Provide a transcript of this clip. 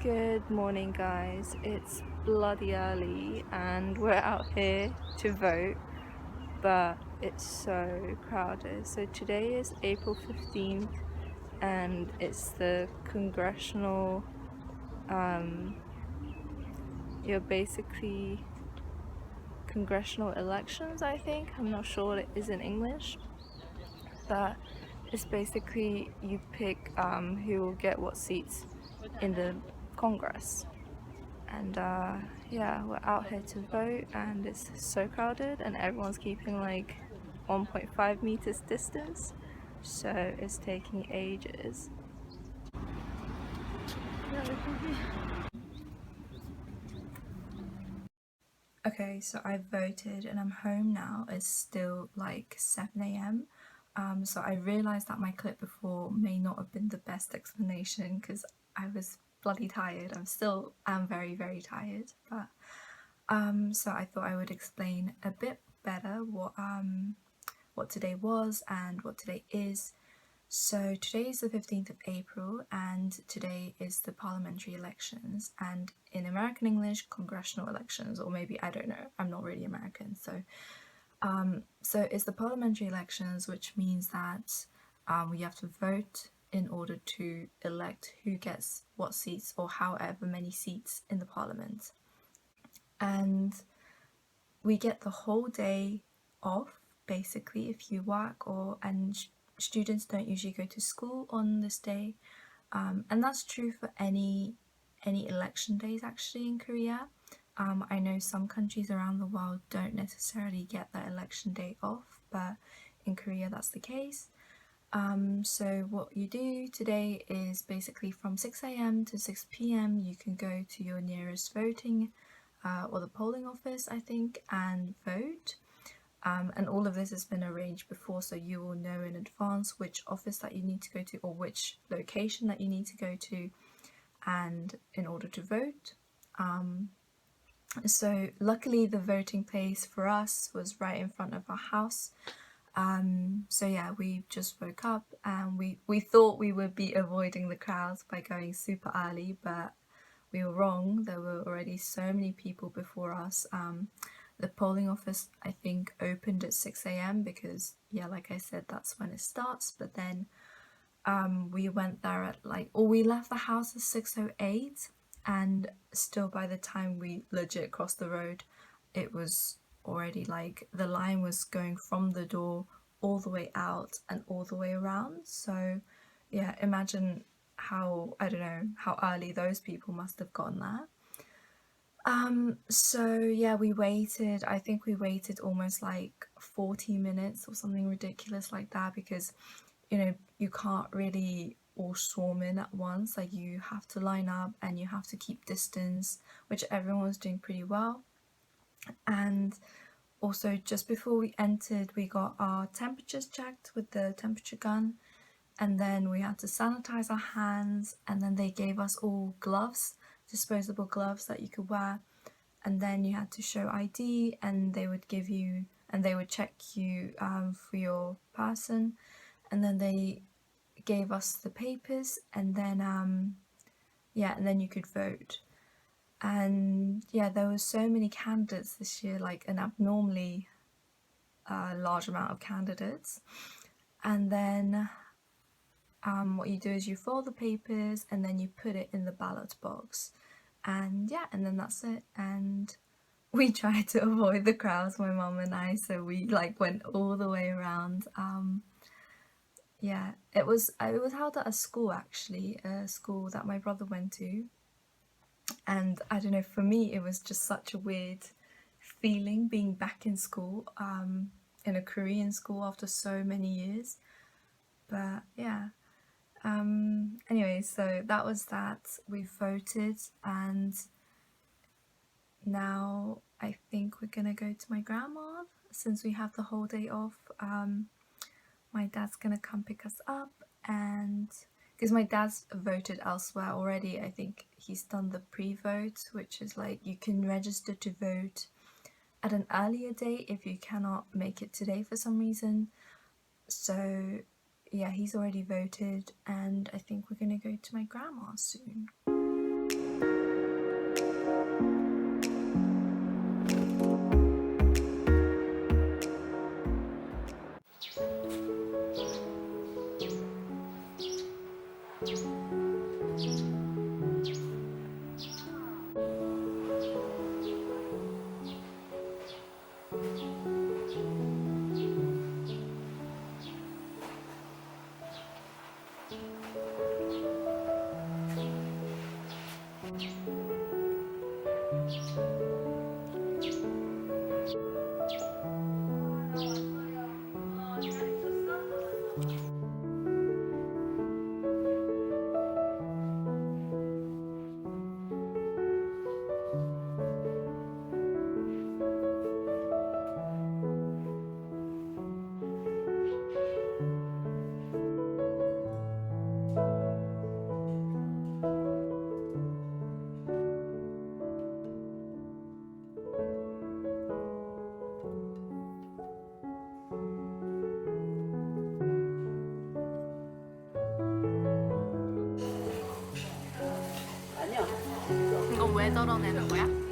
Good morning, guys. It's bloody early and we're out here to vote, but it's so crowded. So today is April 15th and it's the congressional, basically congressional elections, I think. I'm not sure what it is in English, but it's basically you pick who will get what seats in the Congress. And yeah, we're out here to vote and it's so crowded and everyone's keeping like 1.5 meters distance, so it's taking ages. Okay, so I voted and I'm home now. It's still like 7 a.m. So I realised that my clip before may not have been the best explanation because I was bloody tired. I'm very, very tired, but so I thought I would explain a bit better what today was and what today is. So today is the 15th of April and today is the parliamentary elections, and in American English, congressional elections, or maybe, I don't know, I'm not really American, so it's the parliamentary elections, which means that we have to vote in order to elect who gets what seats or however many seats in the parliament. And we get the whole day off basically if you work, and students don't usually go to school on this day, and that's true for any election days actually in Korea. I know some countries around the world don't necessarily get that election day off, but in Korea that's the case. So what you do today is basically from 6 a.m. to 6 p.m. you can go to your nearest voting or the polling office, I think, and vote. And all of this has been arranged before, so you will know in advance which office that you need to go to or which location that you need to go to, and in order to vote. So luckily the voting place for us was right in front of our house. So yeah, we just woke up and we thought we would be avoiding the crowds by going super early, but we were wrong. There were already so many people before us. The polling office, I think, opened at 6 a.m. because, yeah, like I said, that's when it starts. But then we went there at we left the house at 6:08, and still by the time we legit crossed the road, it was already like the line was going from the door all the way out and all the way around. So yeah, imagine how, I don't know, how early those people must have gotten there. So yeah, we waited. I think we waited almost like 40 minutes or something ridiculous like that, because you can't really all swarm in at once. Like, you have to line up and you have to keep distance, which everyone was doing pretty well. And also, just before we entered, we got our temperatures checked with the temperature gun, and then we had to sanitize our hands, and then they gave us all gloves, disposable gloves that you could wear, and then you had to show ID, and they would check you for your person, and then they gave us the papers, and then and then you could vote. And yeah, there were so many candidates this year, like an abnormally large amount of candidates. And then what you do is you fold the papers and then you put it in the ballot box, and yeah, and then that's it. And we tried to avoid the crowds, my mum and I, so we went all the way around. Yeah, it was held at a school, actually, a school that my brother went to, and I don't know, for me it was just such a weird feeling being back in school, in a Korean school after so many years. But yeah, anyway, so that was that. We voted, and now I think we're gonna go to my grandma since we have the whole day off. My dad's gonna come pick us up, and because my dad's voted elsewhere already, I think he's done the pre-vote, which is like you can register to vote at an earlier date if you cannot make it today for some reason. So yeah, he's already voted, and I think we're gonna go to my grandma soon. 왜 덜어내는 거야?